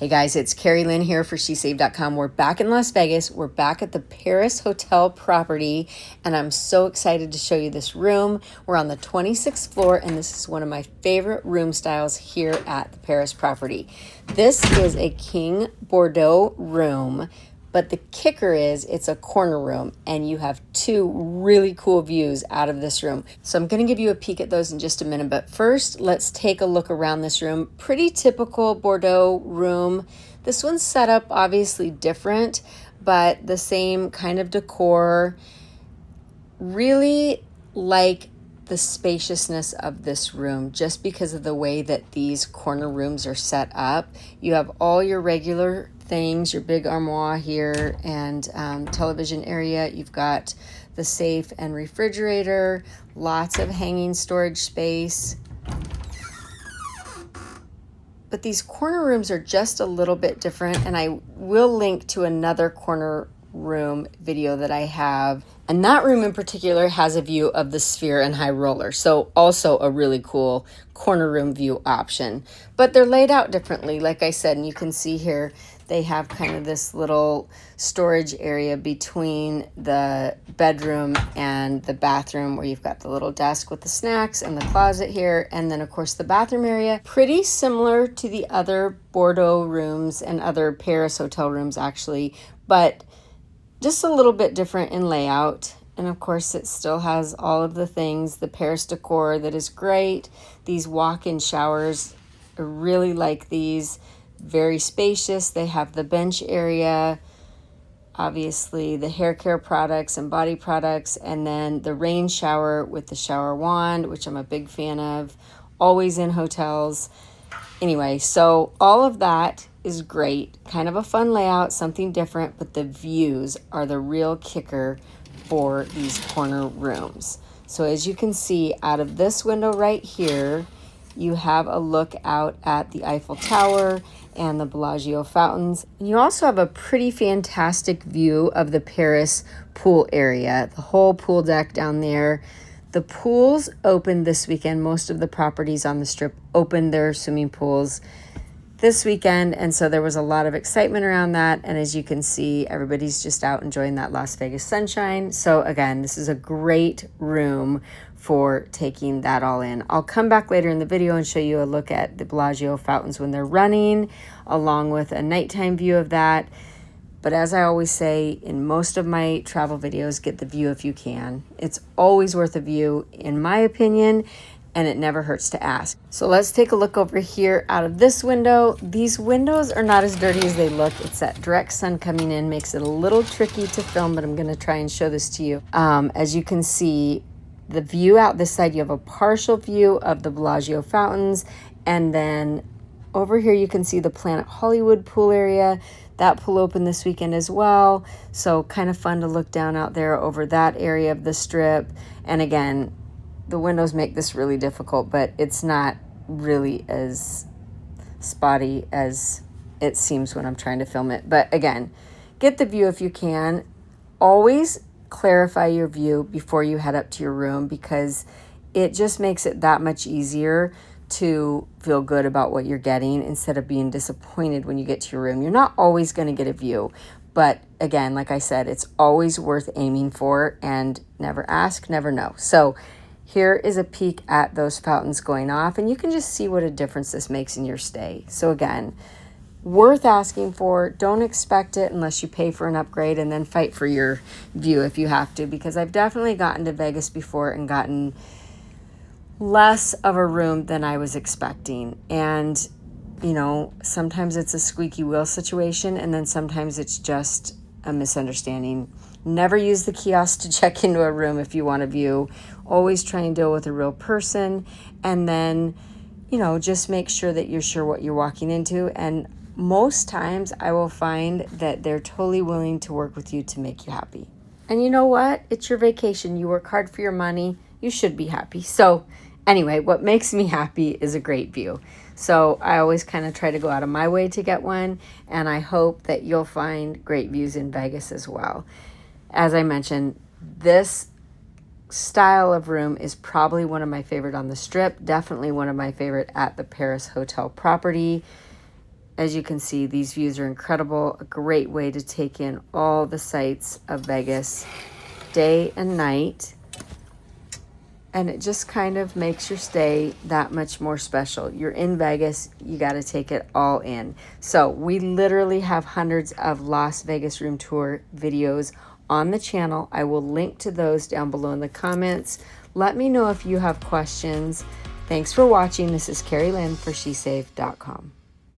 Hey guys, it's Carrie Lynn here for SheSaved.com. We're back in Las Vegas. We're back at the Paris Hotel property, and I'm so excited to show you this room. We're on the 26th floor, and this is one of my favorite room styles here at the Paris property. This is a King Bordeaux room, but the kicker is it's a corner room, and you have two really cool views out of this room. So I'm going to give you a peek at those in just a minute, but first let's take a look around this room. Pretty typical Bordeaux room. This one's set up obviously different, but the same kind of decor. Really like the spaciousness of this room just because of the way that these corner rooms are set up. You have all your regular things, your big armoire here and television area. You've got the safe and refrigerator, lots of hanging storage space. But these corner rooms are just a little bit different, and I will link to another corner room video that I have. And that room in particular has a view of the Sphere and High Roller. So also a really cool corner room view option. But they're laid out differently, like I said, and you can see here they have kind of this little storage area between the bedroom and the bathroom where you've got the little desk with the snacks and the closet here. And then of course the bathroom area, pretty similar to the other Bordeaux rooms and other Paris hotel rooms actually, but just a little bit different in layout. And of course it still has all of the things, the Paris decor that is great. These walk-in showers, I really like these. Very spacious. They have the bench area, obviously the hair care products and body products, and then the rain shower with the shower wand, which I'm a big fan of, always in hotels. Anyway, so all of that is great. Kind of a fun layout, something different, but the views are the real kicker for these corner rooms. So as you can see out of this window right here, you have a look out at the Eiffel Tower and the Bellagio Fountains. And you also have a pretty fantastic view of the Paris pool area, the whole pool deck down there. The pools opened this weekend. Most of the properties on the strip opened their swimming pools this weekend, and so there was a lot of excitement around that. And as you can see, everybody's just out enjoying that Las Vegas sunshine. So again, this is a great room for taking that all in. I'll come back later in the video and show you a look at the Bellagio Fountains when they're running, along with a nighttime view of that. But as I always say in most of my travel videos, get the view if you can. It's always worth a view, in my opinion, and it never hurts to ask. So let's take a look over here out of this window. These windows are not as dirty as they look. It's that direct sun coming in, makes it a little tricky to film, but I'm gonna try and show this to you. As you can see, the view out this side, you have a partial view of the Bellagio Fountains, and then over here you can see the Planet Hollywood pool area. That pool opened this weekend as well, so kind of fun to look down out there over that area of the strip. And again, the windows make this really difficult, but it's not really as spotty as it seems when I'm trying to film it. But again, get the view if you can. Always clarify your view before you head up to your room, because it just makes it that much easier to feel good about what you're getting instead of being disappointed when you get to your room. You're not always going to get a view, but again, like I said, it's always worth aiming for, and never ask, never know. So here is a peek at those fountains going off, and you can just see what a difference this makes in your stay. So again, worth asking for. Don't expect it unless you pay for an upgrade, and then fight for your view if you have to, because I've definitely gotten to Vegas before and gotten less of a room than I was expecting. And you know, sometimes it's a squeaky wheel situation, and then sometimes it's just a misunderstanding. Never use the kiosk to check into a room if you want a view. Always try and deal with a real person, and then, you know, just make sure that you're sure what you're walking into. And most times I will find that they're totally willing to work with you to make you happy. And you know what? It's your vacation. You work hard for your money. You should be happy. So anyway, what makes me happy is a great view. So I always kind of try to go out of my way to get one, and I hope that you'll find great views in Vegas as well. As I mentioned, this style of room is probably one of my favorite on the strip, definitely one of my favorite at the Paris hotel property. As you can see, these views are incredible. A great way to take in all the sights of Vegas, day and night. And it just kind of makes your stay that much more special. You're in Vegas, you got to take it all in. So we literally have hundreds of Las Vegas room tour videos on the channel. I will link to those down below in the comments. Let me know if you have questions. Thanks for watching. This is Carrie Lynn for SheSave.com.